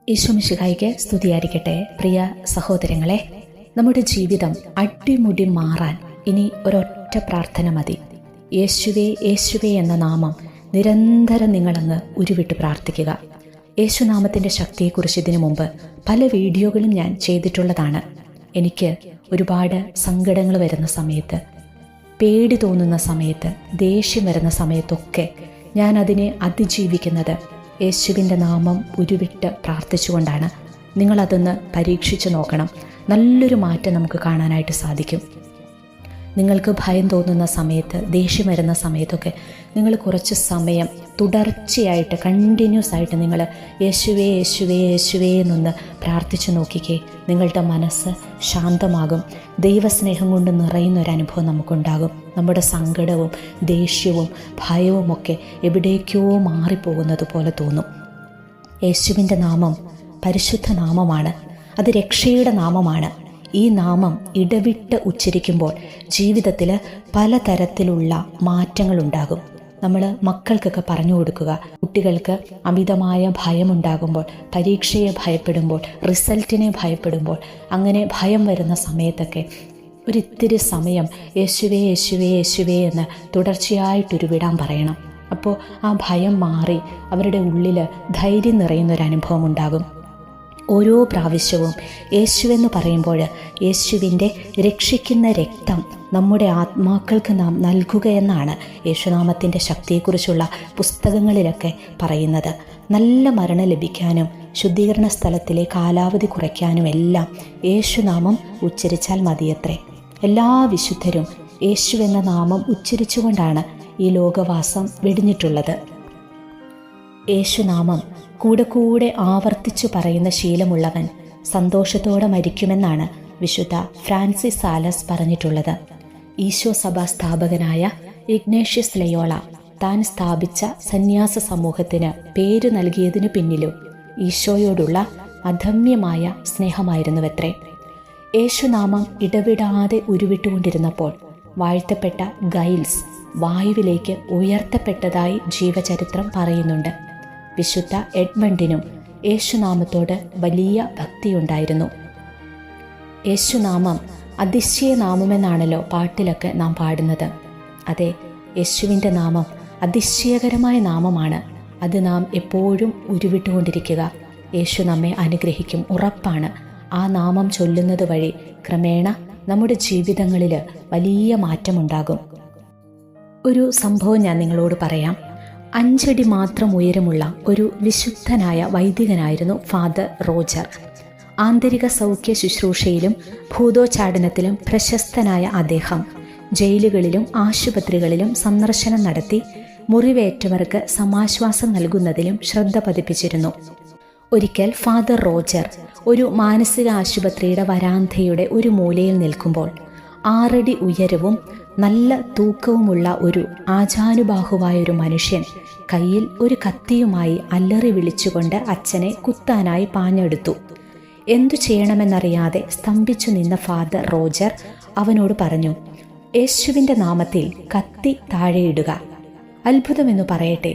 ഈശോ മിശിഹായ്ക്ക് സ്തുതിയായിരിക്കട്ടെ. പ്രിയ സഹോദരങ്ങളെ, നമ്മുടെ ജീവിതം അടിമുടി മാറാൻ ഇനി ഒരൊറ്റ പ്രാർത്ഥന മതി. യേശുവേ യേശുവേ എന്ന നാമം നിരന്തരം നിങ്ങളങ്ങ് ഉരുവിട്ട് പ്രാർത്ഥിക്കുക. യേശുനാമത്തിൻ്റെ ശക്തിയെക്കുറിച്ച് ഇതിനു മുമ്പ് പല വീഡിയോകളും ഞാൻ ചെയ്തിട്ടുള്ളതാണ്. എനിക്ക് ഒരുപാട് സങ്കടങ്ങൾ വരുന്ന സമയത്ത്, പേടി തോന്നുന്ന സമയത്ത്, ദേഷ്യം വരുന്ന സമയത്തൊക്കെ ഞാൻ അതിനെ അതിജീവിക്കുന്നത് യേശുവിൻ്റെ നാമം ഉരുവിട്ട് പ്രാർത്ഥിച്ചുകൊണ്ടാണ്. നിങ്ങളതൊന്ന് പരീക്ഷിച്ച് നോക്കണം. നല്ലൊരു മാറ്റം നമുക്ക് കാണാനായിട്ട് സാധിക്കും. നിങ്ങൾക്ക് ഭയം തോന്നുന്ന സമയത്ത്, ദേഷ്യം വരുന്ന സമയത്തൊക്കെ നിങ്ങൾ കുറച്ച് സമയം തുടർച്ചയായിട്ട് കണ്ടിന്യൂസ് ആയിട്ട് നിങ്ങൾ യേശുവേ യേശുവേ യേശുവേ എന്നൊന്ന് പ്രാർത്ഥിച്ചു നോക്കിക്കേ. നിങ്ങളുടെ മനസ്സ് ശാന്തമാകും. ദൈവസ്നേഹം കൊണ്ട് നിറയുന്നൊരനുഭവം നമുക്കുണ്ടാകും. നമ്മുടെ സങ്കടവും ദേഷ്യവും ഭയവുമൊക്കെ എവിടേക്കോ മാറിപ്പോകുന്നത് പോലെ തോന്നും. യേശുവിൻ്റെ നാമം പരിശുദ്ധ നാമമാണ്. അത് രക്ഷയുടെ നാമമാണ്. ഈ നാമം ഇടവിട്ട് ഉച്ചരിക്കുമ്പോൾ ജീവിതത്തിൽ പലതരത്തിലുള്ള മാറ്റങ്ങളുണ്ടാകും. നമ്മൾ മക്കൾക്കൊക്കെ പറഞ്ഞു കൊടുക്കുക. കുട്ടികൾക്ക് അമിതമായ ഭയമുണ്ടാകുമ്പോൾ, പരീക്ഷയെ ഭയപ്പെടുമ്പോൾ, റിസൾട്ടിനെ ഭയപ്പെടുമ്പോൾ, അങ്ങനെ ഭയം വരുന്ന സമയത്തൊക്കെ ഒരിത്തിരി സമയം യേശുവേ യേശുവേ യേശുവേ എന്ന് തുടർച്ചയായിട്ടൊരുവിടാൻ പറയണം. അപ്പോൾ ആ ഭയം മാറി അവരുടെ ഉള്ളിൽ ധൈര്യം നിറയുന്നൊരനുഭവം ഉണ്ടാകും. ഓരോ പ്രാവശ്യവും യേശുവെന്ന് പറയുമ്പോൾ യേശുവിൻ്റെ രക്ഷിക്കുന്ന രക്തം നമ്മുടെ ആത്മാക്കൾക്ക് നാം നൽകുകയെന്നാണ് യേശുനാമത്തിൻ്റെ ശക്തിയെക്കുറിച്ചുള്ള പുസ്തകങ്ങളിലൊക്കെ പറയുന്നത്. നല്ല മരണം ലഭിക്കാനും ശുദ്ധീകരണ സ്ഥലത്തിലെ കാലാവധി കുറയ്ക്കാനും എല്ലാം യേശുനാമം ഉച്ചരിച്ചാൽ മതിയത്രേ. എല്ലാ വിശുദ്ധരും യേശുവെന്ന നാമം ഉച്ചരിച്ചുകൊണ്ടാണ് ഈ ലോകവാസം വെടിഞ്ഞിട്ടുള്ളത്. യേശുനാമം കൂടെ കൂടെ ആവർത്തിച്ചു പറയുന്ന ശീലമുള്ളവൻ സന്തോഷത്തോടെ മരിക്കുമെന്നാണ് വിശുദ്ധ ഫ്രാൻസിസ് സാലസ് പറഞ്ഞിട്ടുള്ളത്. ഈശോ സഭാ സ്ഥാപകനായ ഇഗ്നേഷ്യസ് ലയോള താൻ സ്ഥാപിച്ച സന്യാസ സമൂഹത്തിന് പേര് നൽകിയതിനു പിന്നിലും ഈശോയോടുള്ള അധമ്യമായ സ്നേഹമായിരുന്നുവത്രേ. യേശുനാമം ഇടവിടാതെ ഉരുവിട്ടുകൊണ്ടിരുന്നപ്പോൾ വാഴ്ത്തപ്പെട്ട ഗൈൽസ് വായുവിലേക്ക് ഉയർത്തപ്പെട്ടതായി ജീവചരിത്രം പറയുന്നുണ്ട്. വിശുദ്ധ എഡ്മണ്ടിനും യേശുനാമത്തോട് വലിയ ഭക്തിയുണ്ടായിരുന്നു. യേശുനാമം അതിശയനാമമെന്നാണല്ലോ പാട്ടിലൊക്കെ നാം പാടുന്നത്. അതെ, യേശുവിൻ്റെ നാമം അതിശയകരമായ നാമമാണ്. അത് നാം എപ്പോഴും ഉരുവിട്ടുകൊണ്ടിരിക്കുക. യേശു നമ്മെ അനുഗ്രഹിക്കും, ഉറപ്പാണ്. ആ നാമം ചൊല്ലുന്നത് വഴി ക്രമേണ നമ്മുടെ ജീവിതങ്ങളിൽ വലിയ മാറ്റമുണ്ടാകും. ഒരു സംഭവം ഞാൻ നിങ്ങളോട് പറയാം. 5 അടി മാത്രം ഉയരമുള്ള ഒരു വിശുദ്ധനായ വൈദികനായിരുന്നു ഫാദർ റോജർ. ആന്തരിക സൗഖ്യ ശുശ്രൂഷയിലും ഭൂതോച്ചാടനത്തിലും പ്രശസ്തനായ അദ്ദേഹം ജയിലുകളിലും ആശുപത്രികളിലും സന്ദർശനം നടത്തി മുറിവേറ്റവർക്ക് സമാശ്വാസം നൽകുന്നതിലും ശ്രദ്ധ പതിപ്പിച്ചിരുന്നു. ഒരിക്കൽ ഫാദർ റോജർ ഒരു മാനസിക ആശുപത്രിയുടെ വരാന്തയുടെ ഒരു മൂലയിൽ നിൽക്കുമ്പോൾ 6 അടി ഉയരവും നല്ല തൂക്കവുമുള്ള ഒരു ആജാനുബാഹുവായൊരു മനുഷ്യൻ കയ്യിൽ ഒരു കത്തിയുമായി അല്ലറി വിളിച്ചുകൊണ്ട് അച്ഛനെ കുത്താനായി പാഞ്ഞെടുത്തു. എന്തു ചെയ്യണമെന്നറിയാതെ സ്തംഭിച്ചു നിന്ന ഫാദർ റോജർ അവനോട് പറഞ്ഞു, യേശുവിൻ്റെ നാമത്തിൽ കത്തി താഴെയിടുക. അത്ഭുതമെന്നു പറയട്ടെ,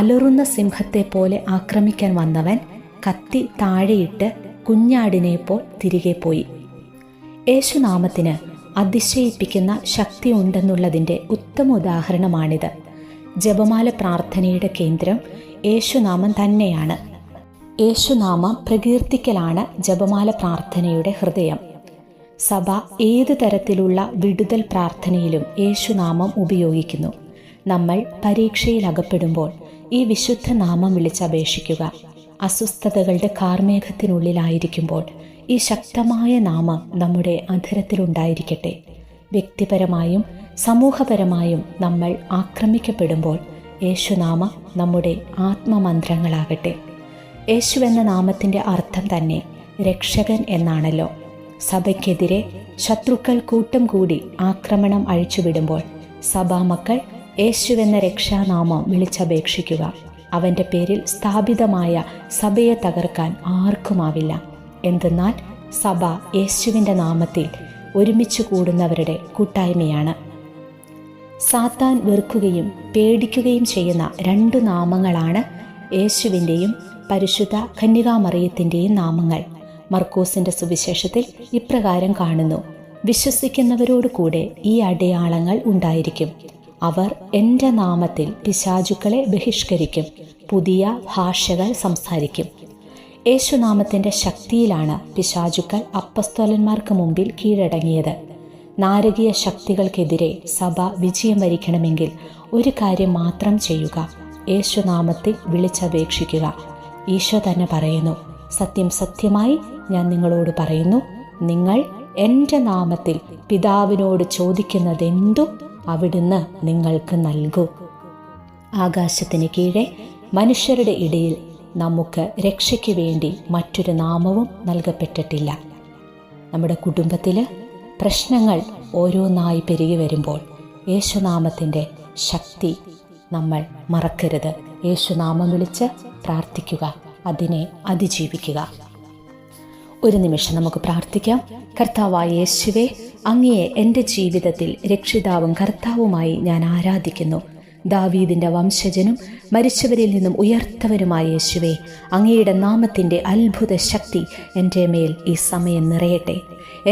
അലറുന്ന സിംഹത്തെ പോലെ ആക്രമിക്കാൻ വന്നവൻ കത്തി താഴെയിട്ട് കുഞ്ഞാടിനെപ്പോൾ തിരികെ പോയി. യേശുനാമത്തിന് അതിശയിപ്പിക്കുന്ന ശക്തി ഉണ്ടെന്നുള്ളതിൻ്റെ ഉത്തമ ഉദാഹരണമാണിത്. ജപമാല പ്രാർത്ഥനയുടെ കേന്ദ്രം യേശുനാമം തന്നെയാണ്. യേശുനാമം പ്രകീർത്തിക്കലാണ് ജപമാല പ്രാർത്ഥനയുടെ ഹൃദയം. സഭ ഏതു തരത്തിലുള്ള വിടുതൽ പ്രാർത്ഥനയിലും യേശുനാമം ഉപയോഗിക്കുന്നു. നമ്മൾ പരീക്ഷയിൽ അകപ്പെടുമ്പോൾ ഈ വിശുദ്ധ നാമം വിളിച്ചപേക്ഷിക്കുക. അസ്വസ്ഥതകളുടെ കാർമേഘത്തിനുള്ളിലായിരിക്കുമ്പോൾ ഈ ശക്തമായ നാമം നമ്മുടെ അധരത്തിലുണ്ടായിരിക്കട്ടെ. വ്യക്തിപരമായും സമൂഹപരമായും നമ്മൾ ആക്രമിക്കപ്പെടുമ്പോൾ യേശുനാമം നമ്മുടെ ആത്മമന്ത്രങ്ങളാകട്ടെ. യേശു എന്ന നാമത്തിൻ്റെ അർത്ഥം തന്നെ രക്ഷകൻ എന്നാണല്ലോ. സഭയ്ക്കെതിരെ ശത്രുക്കൾ കൂട്ടം കൂടി ആക്രമണം അഴിച്ചുവിടുമ്പോൾ സഭാമക്കൾ യേശുവെന്ന രക്ഷാനാമം വിളിച്ചപേക്ഷിക്കുക. അവൻ്റെ പേരിൽ സ്ഥാപിതമായ സഭയെ തകർക്കാൻ ആർക്കുമാവില്ല. എന്തെന്നാൽ സഭ യേശുവിൻ്റെ നാമത്തിൽ ഒരുമിച്ച് കൂടുന്നവരുടെ കൂട്ടായ്മയാണ്. സാത്താൻ വെറുക്കുകയും പേടിക്കുകയും ചെയ്യുന്ന 2 നാമങ്ങളാണ് യേശുവിൻ്റെയും പരിശുദ്ധ കന്യകാമറിയത്തിൻ്റെയും നാമങ്ങൾ. മർക്കോസിന്റെ സുവിശേഷത്തിൽ ഇപ്രകാരം കാണുന്നു: വിശ്വസിക്കുന്നവരോട് കൂടെ ഈ അടയാളങ്ങൾ ഉണ്ടായിരിക്കും. അവർ എൻ്റെ നാമത്തിൽ പിശാചുക്കളെ ബഹിഷ്കരിക്കും, പുതിയ ഭാഷകൾ സംസാരിക്കും. യേശുനാമത്തിൻ്റെ ശക്തിയിലാണ് പിശാചുക്കൾ അപ്പസ്തോലന്മാർക്ക് മുമ്പിൽ കീഴടങ്ങിയത്. നാരകീയ ശക്തികൾക്കെതിരെ സഭ വിജയം വരിക്കണമെങ്കിൽ ഒരു കാര്യം മാത്രം ചെയ്യുക: യേശുനാമത്തിൽ വിളിച്ചപേക്ഷിക്കുക. ഈശോ തന്നെ പറയുന്നു, സത്യം സത്യമായി ഞാൻ നിങ്ങളോട് പറയുന്നു, നിങ്ങൾ എൻ്റെ നാമത്തിൽ പിതാവിനോട് ചോദിക്കുന്നതെന്തും അവിടുന്ന് നിങ്ങൾക്ക് നൽകും. ആകാശത്തിന് കീഴെ മനുഷ്യരുടെ ഇടയിൽ നമുക്ക് രക്ഷയ്ക്ക് വേണ്ടി മറ്റൊരു നാമവും നൽകപ്പെട്ടിട്ടില്ല. നമ്മുടെ കുടുംബത്തിൽ പ്രശ്നങ്ങൾ ഓരോന്നായി പെരുകി വരുമ്പോൾ യേശുനാമത്തിൻ്റെ ശക്തി നമ്മൾ മറക്കരുത്. യേശുനാമം വിളിച്ച് പ്രാർത്ഥിക്കുക, അതിനെ അതിജീവിക്കുക. ഒരു നിമിഷം നമുക്ക് പ്രാർത്ഥിക്കാം. കർത്താവായ യേശുവേ, അങ്ങയെ എൻ്റെ ജീവിതത്തിൽ രക്ഷിതാവും കർത്താവുമായി ഞാൻ ആരാധിക്കുന്നു. ദാവീദിൻ്റെ വംശജനും മരിച്ചവരിൽ നിന്നും ഉയർത്തവരുമായ യേശുവേ, അങ്ങയുടെ നാമത്തിൻ്റെ അത്ഭുത ശക്തി എൻ്റെ മേൽ ഈ സമയം നിറയട്ടെ.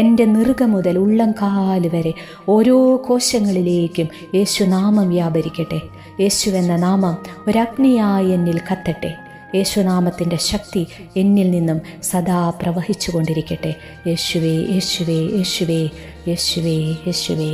എൻ്റെ നെറുക മുതൽ ഉള്ളംകാല് വരെ ഓരോ കോശങ്ങളിലേക്കും യേശുനാമം വ്യാപരിക്കട്ടെ. യേശുവെന്ന നാമം ഒരഗ്നിയായി എന്നിൽ കത്തട്ടെ. യേശുനാമത്തിൻ്റെ ശക്തി എന്നിൽ നിന്നും സദാ പ്രവഹിച്ചു കൊണ്ടിരിക്കട്ടെ. യേശുവേ, യേശുവേ, യേശുവേ, യേശുവേ, യേശുവേ.